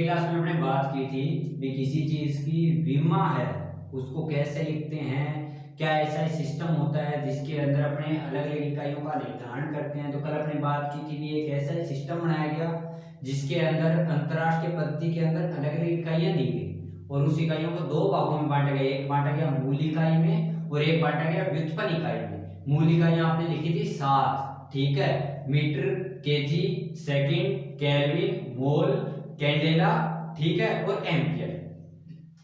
Class में हमने बात की थी भी किसी चीज की विमा है उसको कैसे लिखते हैं, क्या ऐसा सिस्टम होता है जिसके अंदर अपने अलग अलग इकाइयों का निर्धारण करते हैं। तो कल अपने बात की थी भी एक ऐसा सिस्टम बनाया गया जिसके अंदर अंतरराष्ट्रीय पद्धति के अंदर अलग अलग इकाइयां दी गई और उस इकाइयों को दो भागों में बांटा गया। एक बांटा गया मूल इकाई में और एक बांटा गया व्युत्पन्न इकाई में। मूल इकाइयां आपने लिखी थी 7, ठीक है, मीटर, केजी, सेकंड, केल्विन, मोल, कैंडेला, ठीक है, और एम्पियर,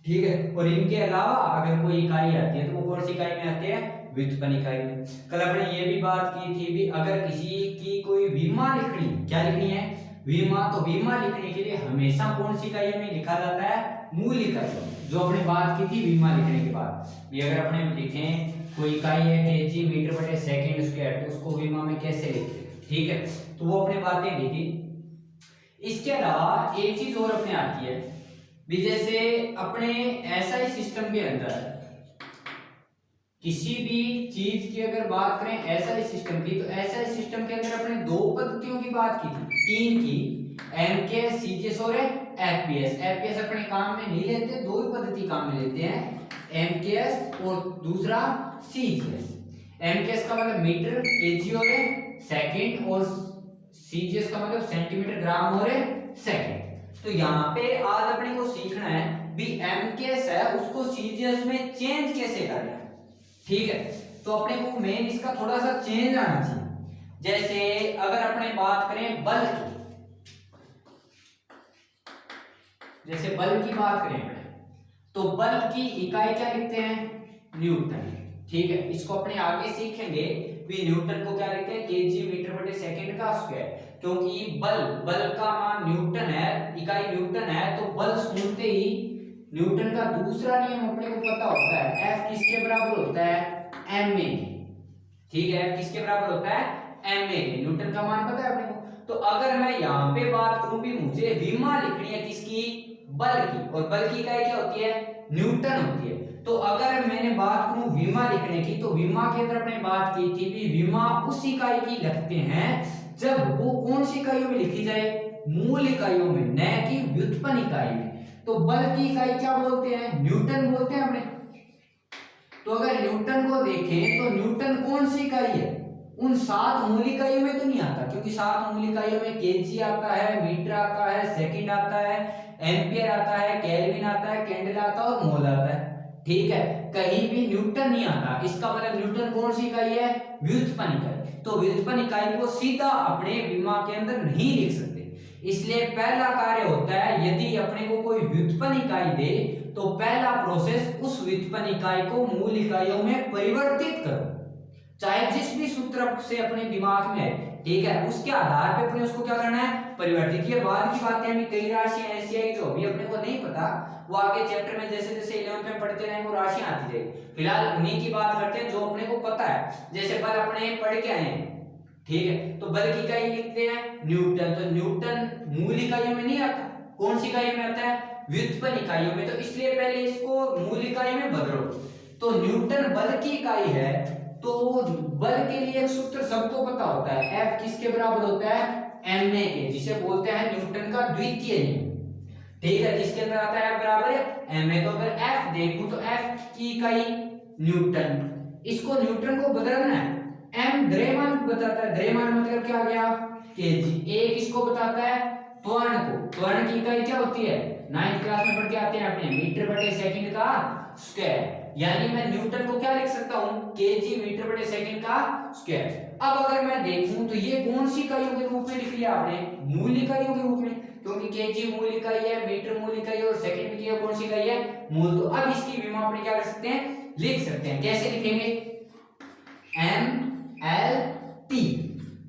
ठीक है। और इनके अलावा अगर कोई इकाई आती है तो वो कौन सी इकाई में आती है? व्युत्पन्न इकाई में। कल हमने ये भी बात की थी भी अगर किसी की कोई विमा लिखनी, क्या लिखनी है? विमा। तो विमा लिखने के लिए हमेशा कौन सी इकाई में लिखा जाता है? मूल इकाई। जो अपने बात की थी विमा लिखने के बाद भी अगर अपने लिखें कोई इकाई है केजी मीटर बटे सेकंड स्क्वायर तो उसको विमा में कैसे लिखते हैं, ठीक है। तो वो अपने बातें लिखी। इसके अलावा एक चीज और अपने आती है भी जैसे अपने एसआई सिस्टम के अंदर किसी भी चीज की अगर बात करें एसआई सिस्टम की, तो एसआई सिस्टम के अंदर अपने दो पद्धतियों की बात की थी, तीन की, एमकेएस, सीजीएस और एफपीएस। एफपीएस अपने काम में नहीं लेते, दो ही पद्धति काम में लेते हैं, एमकेएस और दूसरा सीजीएस। एमकेएस का मतलब मीटर, केजी और सेकंड, और सीजीएस का मतलब सेंटीमीटर, ग्राम और सेकंड। तो यहाँ पे आज अपने को सीखना है भी एमकेएस है उसको सीजीएस में चेंज कैसे करना है, ठीक है। तो अपने को मेन इसका थोड़ा सा चेंज आना चाहिए। जैसे अगर अपने बात करें बल की, जैसे बल की बात करें अपने, तो बल की इकाई क्या लिखते हैं? न्यूटन, ठीक है। इसको अपने आगे सीखेंगे भी न्यूटन को क्या लिखते हैं? केजी मीटर बटे सेकंड का स्क्वायर। क्योंकि बल का मान न्यूटन है, इकाई न्यूटन है, तो बल सुनते ही न्यूटन का दूसरा नियम अपने को पता होता है, F किसके बराबर होता है? ma के, ठीक है। F किसके बराबर होता है? ma के। न्यूटन का मान पता है अपने को। तो अगर मैं यहाँ पे बात करूं भी मुझे विमा लिखनी है किसकी? बल की, और बल की इकाई क्या होती है? न्यूटन होती है। तो अगर मैंने बात करूं विमा लिखने की, तो विमा के अंदर अपने बात की थी भी विमा उस इकाई की लिखते हैं जब वो कौन सी इकाइयों में लिखी जाए? मूल इकाइयों में, न कि व्युत्पन्न इकाई में। तो बल की इकाई क्या बोलते हैं? न्यूटन बोलते हैं अपने। तो अगर न्यूटन को देखें तो न्यूटन कौन सी इकाई है? उन 7 मूल इकाइयों में तो नहीं आता, क्योंकि 7 मूल इकाइयों में केजी आता है, मीटर आता है, सेकंड आता है, एम्पियर आता है, केल्विन आता है, कैंडल आता है और मोल आता है, ठीक है। कहीं भी न्यूटन नहीं आता। इसका मतलब न्यूटन कौन सी इकाई है? व्युत्पन्न इकाई। तो व्युत्पन्न इकाई को सीधा अपने विमा के अंदर नहीं लिख सकते। इसलिए पहला कार्य होता है, यदि अपने को कोई व्युत्पन्न इकाई दे तो पहला प्रोसेस उस व्युत्पन्न इकाई को मूल इकाइयों में परिवर्तित करो, चाहे जिस भी सूत्र से अपने दिमाग में है, ठीक है। उसके आधार पे अपने उसको क्या करना है? परिवर्तित। ये बाद की बातें, अभी कई राशियां ऐसी आई जो अभी अपने को नहीं पता, वो आगे चैप्टर में जैसे जैसे 11th में पढ़ते रहेंगे वो राशियां आती जाएगी। फिलहाल उन्हीं की बात करते हैं जो अपने को पता है। जैसे बल अपने पढ़ के आए हैं, ठीक है, तो बल की इकाई लिखते हैं न्यूटन। तो न्यूटन मूल इकाइयों में नहीं आता, कौन सी इकाई में आता है? व्युत्पन्न इकाइयों में। तो इसलिए पहले इसको मूल इकाई में बदलो। तो न्यूटन बल की इकाई है, तो बल के लिए एक सूत्र सबको पता होता है, F किसके बराबर होता है? ma के, जिसे बोलते हैं न्यूटन का द्वितीय नियम, ठीक है। जिसके अंदर आता है F बराबर ma। तो अगर F देखूं तो F की इकाई न्यूटन, इसको न्यूटन को बदलना है। m द्रव्यमान बताता है, द्रव्यमान मतलब क्या आ गया? केजी। एक इसको बताता है त्वरण को, त्वरण की इकाई क्या होती है? 9th क्लास में पढ़ के आते हैं अपने, मीटर बटे सेकंड का स्क्वायर। यानी मैं न्यूटन को क्या लिख सकता हूं? केजी मीटर बटे सेकंड का स्क्वायर। अब अगर मैं देखूं तो ये कौन सी इकाइयों के रूप में लिख लिया आपने? मूल इकाइयों के रूप में, क्योंकि केजी मूल इकाई है, मीटर मूल इकाई है और सेकंड की कौन सी इकाई है? मूल। तो अब इसकी विमा अपने क्या कर सकते हैं? लिख सकते हैं। कैसे लिखेंगे? mLT।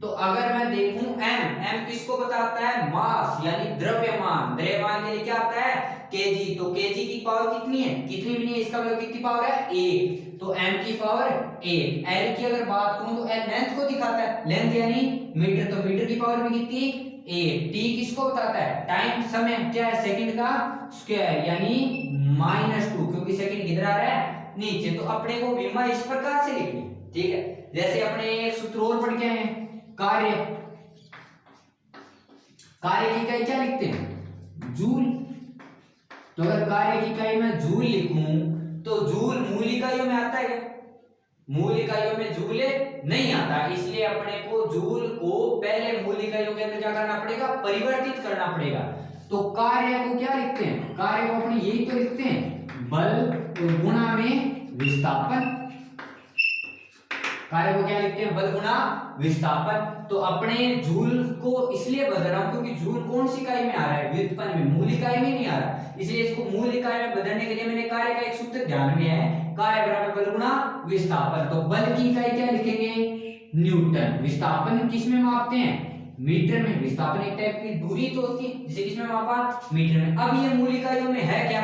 तो अगर मैं देखूं m किसको बताता है? मास, यानी द्रव्यमान। द्रव्यमान के लिए क्या आता है? केजी। तो केजी की पावर कितनी है? कितनी भी नहीं है, इसका मतलब कितनी पावर है? 1। तो m की पावर 1। l की अगर बात करूं तो l लेंथ को दिखाता है, लेंथ यानी मीटर, तो मीटर की पावर भी कितनी? 1। t किसको बताता है? टाइम, समय, क्या है? सेकंड का स्क्वायर, यानी -2, क्योंकि सेकंड किधर आ रहा है? नीचे। तो अपने को विमा इस प्रकार से लिखनी है, ठीक है। जैसे अपने एक सूत्र और पढ़ के आए, कार्य, कार्य की इकाई क्या लिखते हैं? जूल। तो अगर कार्य की इकाई में जूल लिखूं तो जूल मूल इकाइयों में आता है क्या? मूल इकाइयों में जूल नहीं आता, इसलिए अपने को जूल को पहले मूल इकाइयों के अंदर क्या करना पड़ेगा, परिवर्तित करना पड़ेगा। तो कार्य को क्या लिखते हैं, कार्य को अपने यही तो लिखते हैं, बल और गुणा में विस्थापन। कार्य को क्या लिखते हैं, बल गुणा विस्थापन। तो अपने जूल को इसलिए बदल रहा हूं क्योंकि जूल कौन सी इकाई में आ रहा है, व्युत्पन्न में, मूल इकाई में नहीं आ रहा, इसलिए इसको मूल इकाई में बदलने के लिए मैंने कार्य का एक सूत्र ध्यान में है, कार्य बराबर बल गुणा विस्थापन। तो बल की इकाई क्या लिखेंगे, न्यूटन। विस्थापन किस में मापते हैं, मीटर में। विस्थापन एक टाइप की दूरी तो होती है जिसे किस में मापा, मीटर में। अब ये मूल इकाइयों में है क्या,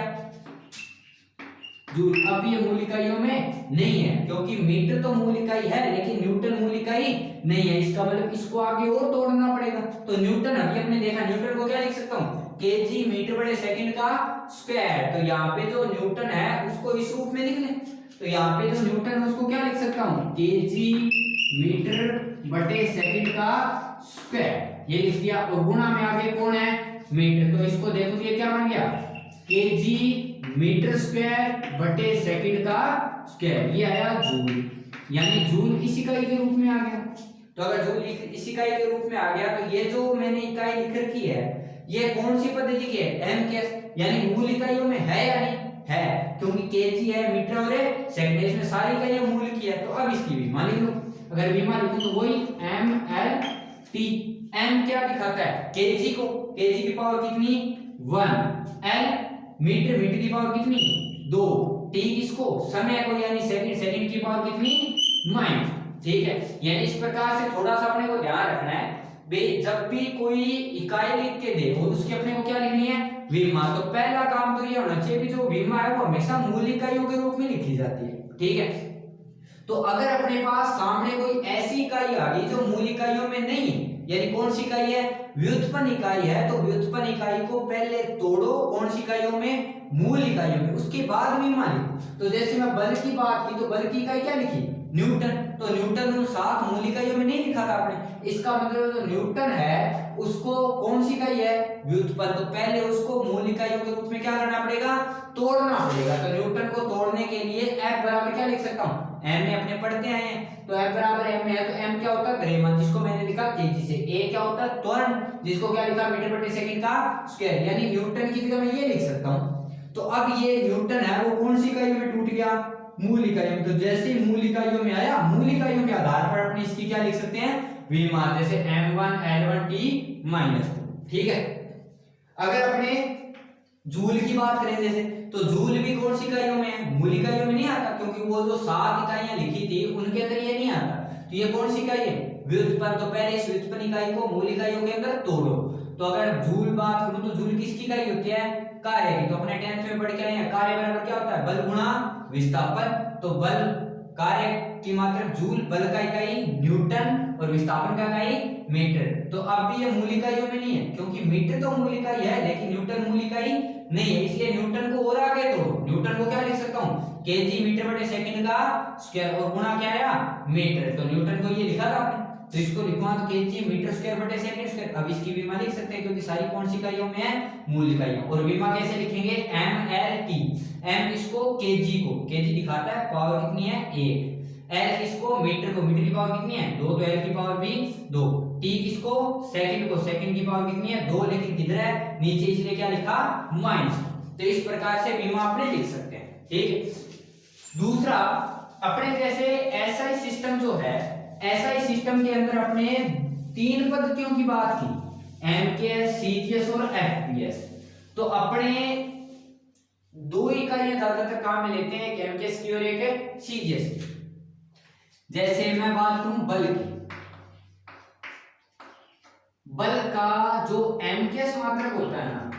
जूल। अब ये मूल इकाइयों में नहीं है क्योंकि मीटर तो मूल इकाई है लेकिन न्यूटन मूल इकाई नहीं है, इसका मतलब इसको आगे और तोड़ना पड़ेगा। तो न्यूटन अभी हमने देखा, न्यूटन को क्या लिख सकता हूं, केजी मीटर बटे सेकंड का स्क्वायर। तो यहाँ पे जो न्यूटन है उसको इस रूप में लिख लें, तो यहाँ पे जो न्यूटन है उसको क्या लिख सकता हूं, केजी मीटर बटे सेकंड का स्क्वायर, ये लिख दिया। और गुणा में आगे कौन है, मीटर। तो इसको देखो तो ये क्या बन गया, केजी मीटर स्क्वायर बटे सेकंड का स्क्वायर, ये आया जूल। यानी जूल इस इकाई के रूप में आ गया। तो अगर जूल इस इकाई के रूप में आ गया तो ये जो मैंने इकाई लिख रखी है ये कौन सी पद्धति की है, एमकेएस, यानी मूल इकाइयों में है या नहीं है, क्योंकि केजी है, मीटर और सेकंड, इसमें सारी इकाइयां मूल की है। तो अब इसकी विमा लिख लो। अगर विमा लिखूं तो वही एम एल टी। एम क्या दिखाता है, केजी को, केजी की पावर कितनी 1, एल मीटर, मीटर की पावर कितनी 2, टी किसको, समय को यानी सेकंड, सेकंड की पावर कितनी माइनस। ठीक है, यानी इस प्रकार से थोड़ा सा अपने को ध्यान रखना है बे, जब भी कोई इकाई लिख के दे और उसकी अपने को क्या लिखनी है, विमा। तो पहला काम तो ये होना चाहिए कि जो विमा है वो हमेशा मूल इकाइयों के रूप में लिखी जाती है। ठीक है, तो अगर अपने पास सामने कोई ऐसी इकाई आ गई जो मूल इकाइयों में नहीं है, यानी कौन सी इकाई है, व्युत्पन्न इकाई है, तो व्युत्पन्न इकाई को पहले तोड़ो, कौन सी इकाइयों में, मूल इकाइयों में, उसके बाद विमा लिखो। तो जैसे मैं बल की बात की तो बल की इकाई क्या लिखी, न्यूटन। तो न्यूटन को साथ मूल इकाइयों में नहीं लिखा था आपने, इसका मतलब जो न्यूटन है उसको कौन सी इकाई है, व्युत्पन्न। तो पहले उसको मूल इकाइयों के रूप में क्या करना पड़ेगा, तोड़ना पड़ेगा। तो न्यूटन को तोड़ने के लिए F बराबर क्या लिख सकता हूं, m में अपने पढ़ते आए हैं, तो F बराबर m है, तो m क्या होता है, द्रव्यमान, जिसको मैंने लिखा केजी से। a क्या होता है, त्वरण, जिसको क्या लिखा, मीटर बटे सेकंड का स्क्वायर, यानी न्यूटन की जगह मैं ये लिख सकता हूं। तो अब ये न्यूटन है वो कौन सी इकाई में टूट गया, मूल इकाइयों में। तो जैसे ही मूल इकाइयों में आया, मूल इकाइयों के आधार पर अपने इसकी क्या लिख सकते हैं, विमा, जैसे m1 l1 t -2। ठीक है, अगर अपने जूल की बात करें जैसे, तो जूल भी कौन सी इकाइयों में है, मूल इकाइयों में नहीं आता, क्योंकि वो जो 7 इकाइयां लिखी थी उनके अंदर ये नहीं आता। तो ये कौन सी इकाई है, व्युत्पन्न। तो पहले इस व्युत्पन्न इकाई को मूल इकाइयों के अंदर तोड़ो। तो अगर जूल बात करूं तो जूल किसकी इकाई होती है, कार्य की। तो अपने 10th में पढ़ के आए हैं, कार्य बराबर क्या होता है, बल गुणा विस्थापन। तो बल, कार्य की मात्रा जूल, बल का इकाई न्यूटन और विस्थापन का इकाई मीटर। तो अब भी ये मूल इकाइयों में नहीं है, क्योंकि मीटर तो मूल इकाई है लेकिन न्यूटन मूल इकाई नहीं है, इसलिए न्यूटन को और आगे तोड़ो। न्यूटन को क्या लिख सकता हूं, केजी मीटर बटे सेकंड का स्क्वायर, और गुणा क्या आया, मीटर। तो न्यूटन को ये लिखा था आपने, तो इसको लिखवा तो केजी मीटर स्क्वायर बटे सेकंड स्क्वायर। अब इसकी विमा लिख सकते हैं क्योंकि सारी कौन सी इकाइयों में है, मूल इकाइयों। और विमा कैसे लिखेंगे, एम एल टी। एम इसको केजी को, केजी दिखाता है, पावर कितनी है 1। एल इसको, मीटर को, मीटर की पावर कितनी है 2, तो एल की पावर भी 2। टी किसको, सेकंड को, सेकंड की पावर कितनी है 2, लेकिन किधर है, नीचे, इसलिए क्या लिखा, माइनस। तो इस प्रकार से विमा अपने लिख सकते हैं। ठीक है, दूसरा अपने जैसे एसआई सिस्टम जो है, एसआई सिस्टम के अंदर अपने 3 पद्धतियों की बात की, एमकेएस, सीजीएस और एफपीएस। तो अपने 2 इकाइयां ज्यादातर काम में लेते हैं, एक एमकेएस की और एक सीजीएस की। जैसे मैं बात करूं बल की, बल का जो एमकेएस मात्रक होता है ना,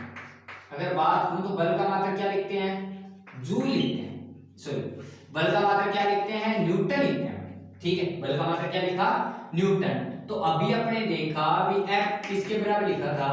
अगर बात करूं तो बल का मात्रक क्या लिखते हैं, जूल लिखते हैं, सॉरी बल का मात्रक क्या लिखते हैं, न्यूटन लिखते हैं। ठीक है, बल का मात्रक क्या लिखा, न्यूटन। तो अभी अपने देखा भी F किसके बराबर लिखा था,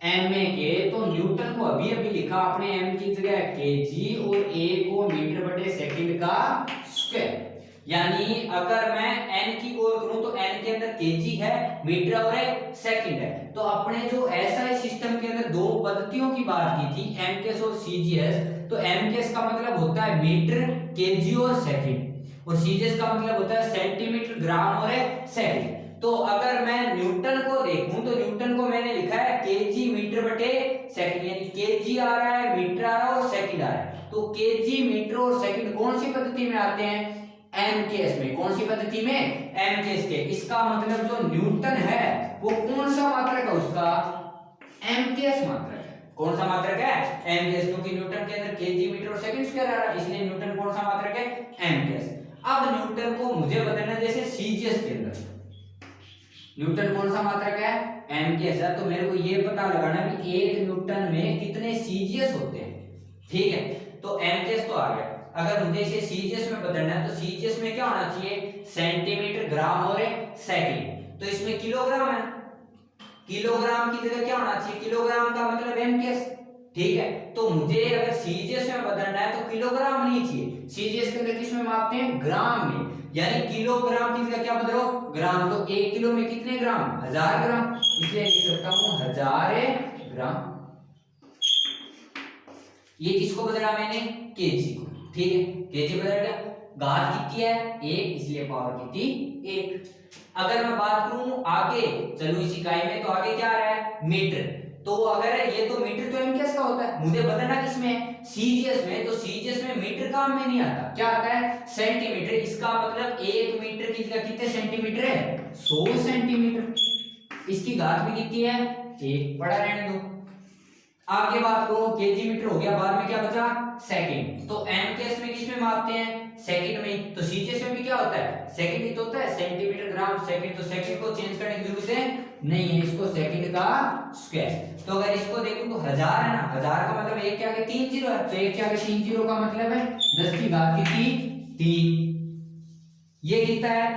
ma के, तो न्यूटन को अभी अभी लिखा अपने m की जगह kg और a को मीटर बटे सेकंड का स्क्वायर। यानी अगर मैं n की गौर करूं तो n के अंदर केजी है, मीटर और सेकंड है। तो अपने जो एसआई सिस्टम के अंदर दो पद्धतियों की बात की थी, एमकेएस और सीजीएस। तो एमकेएस का मतलब होता है मीटर, केजी और सेकंड, और सीजीएस का मतलब होता है सेंटीमीटर, ग्राम और सेकंड। तो अगर मैं न्यूटन को देखूं तो न्यूटन को मैंने लिखा है केजी मीटर बटे सेकंड, यानी केजी आ रहा है, मीटर आ रहा है और सेकंड आ रहा है। तो केजी, मीटर और सेकंड कौन सी पद्धति में आते हैं? एमकेएस में। कौन सी पद्धति में? एमकेएस के। इसका मतलब जो न्यूटन है वो कौन सा मात्रक है उसका? एमकेएस मात्रक है। कौन सा मात्रक है? एमकेएस, क्योंकि न्यूटन के अंदर केजी, मीटर और सेकंड स्क्वायर आ रहा है, इसलिए न्यूटन कौन सा मात्रक है? एमकेएस। अब न्यूटन को मुझे बताना जैसे सीजीएस के अंदर न्यूटन कौन सा मात्रक है? एमकेएस है। तो मेरे को ये पता लगाना कि एक न्यूटन में कितने सीजीएस होते हैं। ठीक है, तो एमकेएस तो आ गया। अगर मुझे इसे सीजीएस में बदलना है तो सीजीएस में क्या होना चाहिए? सेंटीमीटर, ग्राम और सेकंड। तो इसमें किलोग्राम है, किलोग्राम की जगह क्या होना चाहिए? किलोग्राम का मतलब एमकेएस। ठीक है, तो मुझे अगर सीजीएस में बदलना है तो किलोग्राम नहीं चाहिए। सीजीएस के अंदर किस में मापते हैं? ग्राम में। यानी किलोग्राम की जगह क्या बदलो? ग्राम। तो 1 किलो में कितने ग्राम? 1000 ग्राम, इसलिए लिख सकता हूं 1000 ग्राम। ये किसको बदला मैंने? केजी को। ठीक है, केजी बदल गया। घात कितनी है? 1, इसलिए पावर कितनी? 1। अगर मैं बात करूं आगे, चलो इस इकाई में तो आगे क्या आ रहा है? मीटर। तो अगर ये तो मीटर तो एमकेएस का होता है, मुझे बताना किसमें है? सीजीएस में। तो सीजीएस में मीटर काम में नहीं आता, क्या आता है? सेंटीमीटर। इसका मतलब 1 मीटर की जगह कितने सेंटीमीटर है? 100 सेंटीमीटर। इसकी घात भी कितनी है? 1। पढ़ा रहने दो। आगे बात करो, केजी मीटर हो गया, बाद में क्या बचा? सेकंड। तो एमकेएस में किसमें मापते हैं? सेकंड में। तो सीजीएस में भी क्या होता है? सेकंड ही तो होता है, सेंटीमीटर, ग्राम, सेकंड। तो सेकंड को चेंज करने की जरूरत है नहीं है, इसको सेकंड का स्क्वायर। तो अगर इसको देखूं तो 1000 है ना, 1000 का मतलब 1 के आगे 3 जीरो है, तो 1 के आगे 3 जीरो का मतलब है 10 की घात कितनी? 3। ये कितना है?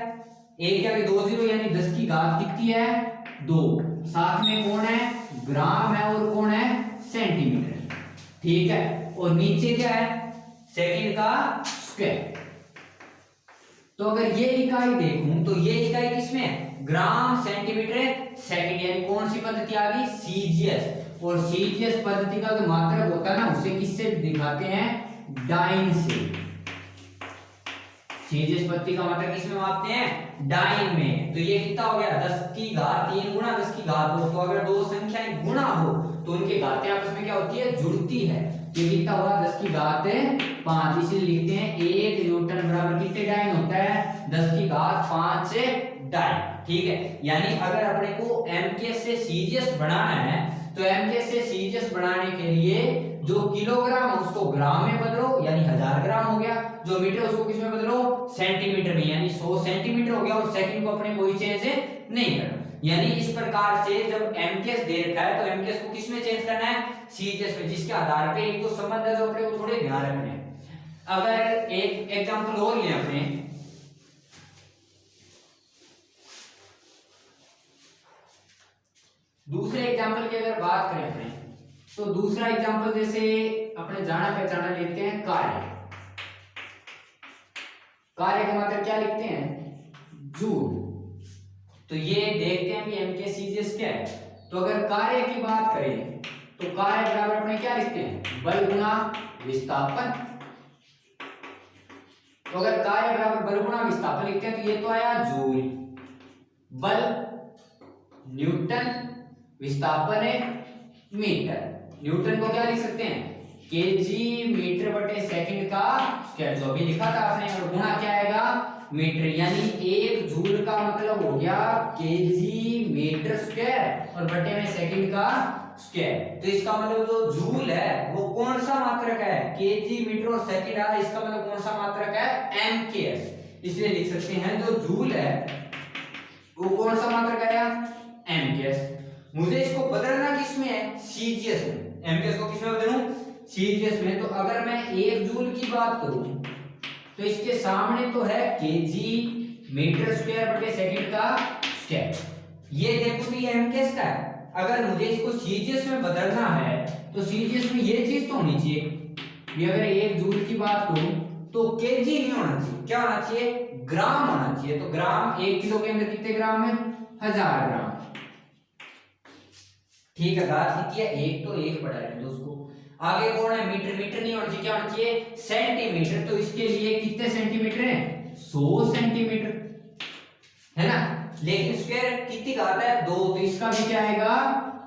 1 के आगे 2 जीरो, यानी 10 की घात कितनी है? 2। साथ में कौन है? ग्राम है, और कौन है? सेंटीमीटर। ठीक है, और नीचे क्या है? सेकंड का स्क्वायर। तो अगर ये इकाई देखूं तो ये इकाई किसमें है? ग्राम, सेंटीमीटर, सेकंड। यानी कौन सी पद्धति आ गई? सीजीएस। और सीजीएस पद्धति का जो मात्रक होता है ना, उसे किससे दिखाते हैं? डाइन से। सीजीएस पद्धति का मात्रक किसमें मापते हैं? डाइन में। तो ये कितना हो गया? 10 की घात 3 गुणा 10 की घात 2। तो अगर दो संख्याएं गुणा हो तो उनकी घातें आपस में क्या होती है? जुड़ती है। ये कितना हुआ? 10 की घात 5। इसलिए लिखते हैं 1 न्यूटन बराबर कितने डाइन होता है? 10 की घात 5 से डाइन। ठीक है, यानी अगर अपने को एमकेएस से सीजीएस बनाना है तो एमकेएस से सीजीएस बनाने के लिए जो किलोग्राम है उसको ग्राम में बदलो, यानी 1000 ग्राम हो गया। जो मीटर उसको किस में बदलो? सेंटीमीटर में, यानी 100 सेंटीमीटर हो गया। और सेकंड को अपने कोई चेंज नहीं करना। यानी इस प्रकार से जब एमकेएस दे रखा है तो एमकेएस को किस में चेंज करना है? सीजीएस में, जिसके आधार पे एक तो संबंध है जो अपने को थोड़े ध्यान रखने हैं। अगर एक एग्जांपल और लें अपने, दूसरे एग्जांपल की अगर बात करें अपने, तो दूसरा एग्जांपल जैसे अपने जाना पहचाना लेते हैं कार्य। कार्य का मतलब क्या लिखते हैं? जूल। तो ये देखते हैं कि एमके सीजीएस क्या है। तो अगर कार्य की बात करें तो कार्य बराबर अपने क्या लिखते हैं? बल गुणा विस्थापन। तो अगर कार्य बराबर बल गुणा विस्थापन लिखते हैं तो ये तो आया जूल। बल न्यूटन, विस्थापन है मीटर। न्यूटन को क्या लिख सकते हैं? केजी मीटर बटे सेकंड का स्क्वायर, जो अभी लिखा था आपने। और गुणा क्या आएगा? मीटर। यानी 1 जूल का मतलब हो गया केजी मीटर स्क्वायर, और बटे में सेकंड का स्क्वायर। तो इसका मतलब जो जूल है वो कौन सा मात्रक है? केजी मीटर और सेकंड आ, इसका मतलब कौन सा मात्रक है? एमकेएस। इसलिए लिख सकते हैं जो जूल है वो कौन सा मात्रक आया? एमकेएस। मुझे इसको बदलना किसमें है? सीजीएस में। एमकेएस को किसमें बदलूं? सीजीएस में। तो अगर मैं 1 जूल की बात करूं तो इसके सामने तो है केजी मीटर स्क्वायर बटे सेकंड का स्क्वायर। ये देखो तो ये एमकेएस का है। अगर मुझे इसको सीजीएस में बदलना है तो सीजीएस में ये चीज तो होनी चाहिए। ये अगर 1 जूल की बात करूं तो केजी नहीं होना चाहिए, क्या होना चाहिए? ग्राम होना चाहिए। तो ग्राम 1 किलो के अंदर कितने ग्राम है? 1000 ग्राम। ठीक है, घात कितनी है? 1, तो 1 बढ़ा रहे हैं दोस्तों। आगे कौन है? मीटर। मीटर नहीं होना चाहिए, क्या होना चाहिए? सेंटीमीटर। तो इसके लिए कितने सेंटीमीटर है? 100 सेंटीमीटर, है ना। लेकिन स्क्वायर कितनी घात है? 2, तो इसका भी क्या आएगा?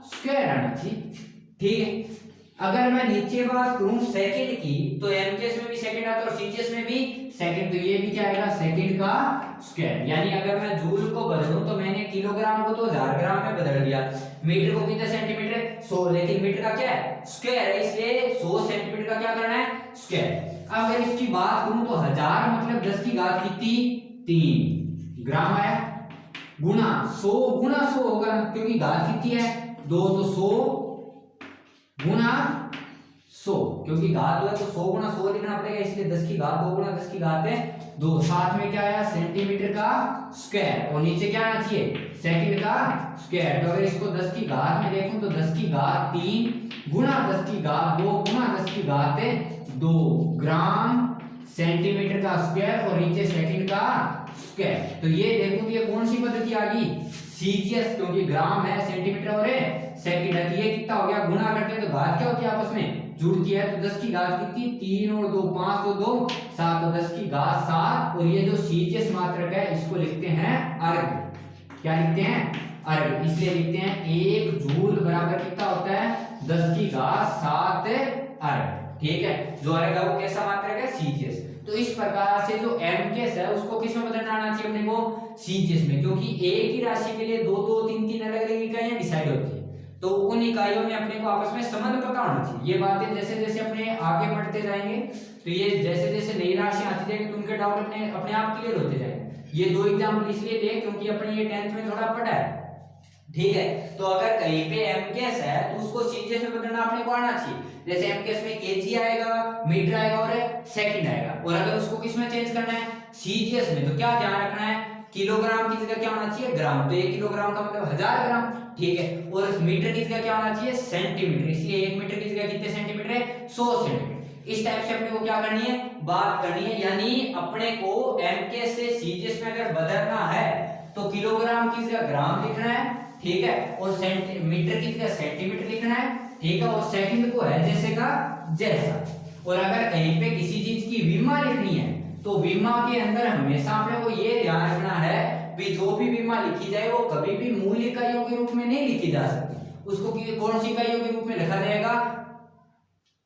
स्क्वायर आना चाहिए। ठीक है, अगर मैं नीचे बात करूं सेकंड की, तो एमजीएस में भी सेकंड आता है और सीजीएस में भी सेकंड, तो ये भी क्या आएगा? सेकंड का स्क्वायर। यानी अगर मैं जूल को बदलूं तो मैंने किलोग्राम को तो 1000 ग्राम में बदल दिया, मीटर को कितने सेंटीमीटर? 100, लेकिन मीटर का क्या है? स्क्वायर है, इसलिए 100 सेंटीमीटर का क्या करना है? स्क्वायर। अगर इसकी बात करूं तो 1000 मतलब 10 की घात कितनी? 3 ग्राम आया, गुना 100 गुना 100 होगा ना, क्योंकि घात कितनी है? 2, तो 100 गुना 100, क्योंकि घात 2 है तो 100 गुना 100 लिखना पड़ेगा, इसलिए 10 की घात 2 गुना 10 की घात है 2। साथ में क्या आया? सेंटीमीटर का स्क्वायर, और नीचे क्या आना चाहिए? सेकंड का स्क्वायर। तो अगर इसको 10 की घात में देखूं तो 10 की घात 3 गुना 10 की घात 2 गुना 10 की घात 2 ग्राम सेंटीमीटर का स्क्वायर, और नीचे सेकंड का स्क्वायर। तो ये देखो ये कौन सी पद्धति आ गई? सीजीएस, क्योंकि ग्राम है, सेंटीमीटर और सेकंड है। तो ये कितना हो गया? गुना करते हैं तो घात क्या होती है? आपस में जुड़ती है। तो 10 की घात कितनी? 3 और 2 5, तो 2 7, तो 10 की घात 7। और ये जो सीजीएस मात्रक है इसको लिखते हैं अर्ग। क्या लिखते हैं? अर्ग। इसलिए लिखते हैं 1 जूल बराबर कितना होता है? 10 की घात 7 अर्ग। ठीक है, जो अर्ग है वो कैसा मात्रक है? सीजीएस। तो इस प्रकार से जो एमकेएस है उसको किस में बदलना आना चाहिए अपने को? सीजीएस में, क्योंकि एक ही राशि के लिए 2 2 3 3 अलग अलग इकाइयां डिसाइड होती है, तो उन इकाइयों में अपने को आपस में संबंध पता होना चाहिए। ये बातें जैसे जैसे अपने आगे बढ़ते जाएंगे तो ये जैसे जैसे नई राशि आती जाएगी तो उनके डाउट अपने अपने आप क्लियर होते जाएंगे। ये 2 एग्जांपल इसलिए लिए क्योंकि अपने ये 10th में थोड़ा पढ़ा है। ठीक है, तो अगर कहीं पे एमकेएस है तो उसको सीजीएस में बदलना अपने को आना चाहिए। जैसे एमकेएस में केजी आएगा, मीटर आएगा और सेकंड आएगा, और अगर उसको किस में चेंज करना है? सीजीएस में, तो क्या ध्यान रखना है? किलोग्राम की जगह क्या होना चाहिए? ग्राम। तो 1 किलोग्राम का मतलब 1000 ग्राम। ठीक है, और मीटर की जगह क्या होना चाहिए? सेंटीमीटर। इसलिए 1 मीटर की जगह कितने सेंटीमीटर है? 100 सेंटीमीटर। इस टाइप से अपने को क्या करनी है? बात करनी है। यानी अपने को एमकेएस से सीजीएस में अगर बदलना है तो किलोग्राम की जगह ग्राम लिखना है, ठीक है, और सेंटीमीटर की जगह सेंटीमीटर लिखना है, ठीक है, और सेकंड को है जैसे का जैसा। और अगर कहीं पे किसी चीज की विमा लिखनी है तो विमा के अंदर हमेशा अपने को ये ध्यान रखना है कि जो भी विमा लिखी जाए वो कभी भी मूल इकाइयों के रूप में नहीं लिखी जा सकती। उसको कौन सी इकाइयों के रूप में लिखा जाएगा?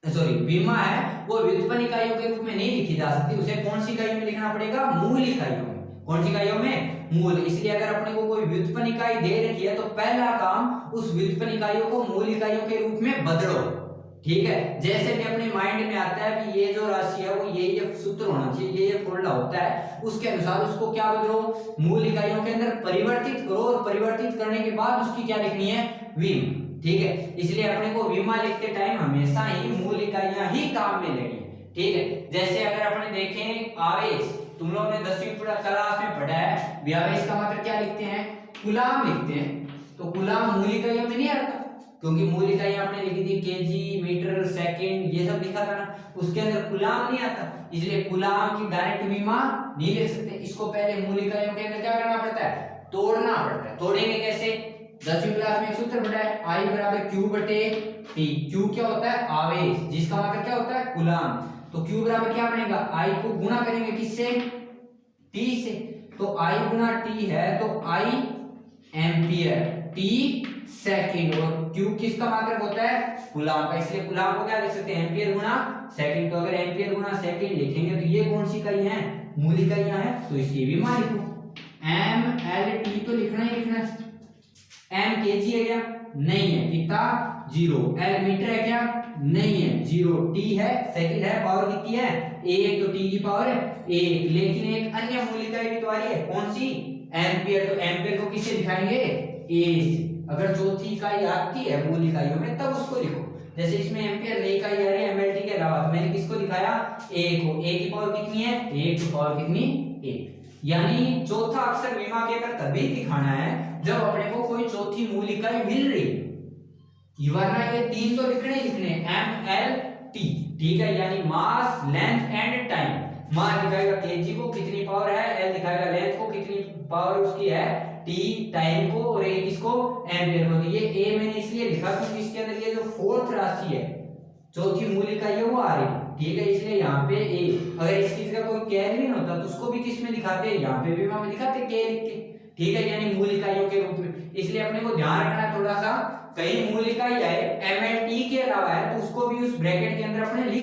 सॉरी, विमा है वो व्युत्पन्न इकाइयों के रूप में नहीं लिखी जा सकती, उसे कौन सी इकाइयों में लिखना पड़ेगा? मूल इकाइयों में। कौन सी इकाइयों में? मूल। इसलिए अगर अपने को कोई व्युत्पन्न इकाई दे रखी है तो पहला काम उस व्युत्पन्न इकाइयों को मूल इकाइयों के रूप में बदलो। ठीक है, जैसे भी अपने माइंड में आता है कि ये जो राशि है वो ये सूत्र होना चाहिए, ये फॉर्मूला होता है, उसके अनुसार उसको क्या बदलो? मूल इकाइयों के अंदर परिवर्तित करो, और परिवर्तित करने के बाद उसकी क्या लिखनी है? विमा। ठीक है, इसलिए अपने को विमा लिखते टाइम हमेशा ही मूल इकाइयां ही काम में लेनी है। ठीक है, जैसे अगर अपने देखें आवेश, तुम लोग ने 10वीं क्लास में पढ़ा है, व्यावेश का मात्रक क्या लिखते हैं? कूलाम लिखते हैं। तो कूलाम मूल इकाइयों में नहीं आता, क्योंकि मूल इकाई आपने लिखी थी केजी, मीटर, सेकंड, ये सब लिखा था ना, उसके अंदर कूलाम नहीं आता, इसलिए कूलाम की डायरेक्ट विमा नहीं लिख सकते। इसको पहले मूल इकाइयों के अंदर क्या करना पड़ता है? तोड़ना पड़ता है। तोड़ेंगे कैसे? 10वीं क्लास में एक सूत्र पढ़ा है, I बराबर Q बटे T। Q क्या होता है? आवेश, जिसका मात्रक क्या होता है? कूलाम। तो Q बराबर क्या बनेगा? I को गुणा करेंगे किससे? T से। तो I गुना T है तो I एम्पियर, T सेकंड, और Q किसका मात्रक होता है? कूलाम का, इसलिए कूलाम को क्या लिख सकते हैं? एम्पियर गुना सेकंड। तो अगर एम्पियर गुना सेकंड लिखेंगे तो ये कौन सी इकाई है? मूल इकाइयां हैं, तो इसकी भी मान लिखो। M L T तो लिखना ही लिखना है। M केजी है क्या? नहीं है, कितना? 0। L मीटर है क्या? नहीं है, 0। T है, सेकंड है, पावर कितनी है? 1, तो T की पावर 1। लेकिन एक अन्य मूल इकाई भी तो आ रही है, कौन सी? एम्पियर। तो एम्पियर को किससे दिखाएंगे? A से। अगर चौथी इकाई आती है मूल इकाइयों में तब उसको लिखो। जैसे इसमें एम्पियर नई इकाई आ रही है एमएलटी के अलावा, मैंने किसको दिखाया? A को। A की पावर कितनी है? 1 की पावर कितनी? 1। यानी चौथा अक्षर विमा के अंदर तभी दिखाना है जब अपने को कोई चौथी मूल इकाई मिल रही है, वरना ये 3 तो लिखने ही लिखने, एम एल टी। ठीक है, यानी मास, लेंथ एंड टाइम। मान दिखाएगा केजी को कितनी पावर है, एल दिखाएगा लेंथ को कितनी पावर उसकी है, टी टाइम को, और ए किसको, एम्पियर को। तो ये ए मैंने इसलिए लिखा क्योंकि इसके अंदर ये जो फोर्थ राशि है, चौथी मूल इकाई है वो आ रही है, ठीक है, इसलिए यहाँ पे ए। अगर इसकी जगह कोई केल्विन होता तो उसको भी किस में दिखाते हैं, यहाँ पे भी हम दिखाते के लिख के, ठीक है, यानी मूल इकाइयों के रूप में। इसलिए अपने को ध्यान रखना है थोड़ा सा, कहीं मूल इकाई है एमएलटी के अलावा है तो उसको भी उस ब्रैकेट के अंदर अपने लिख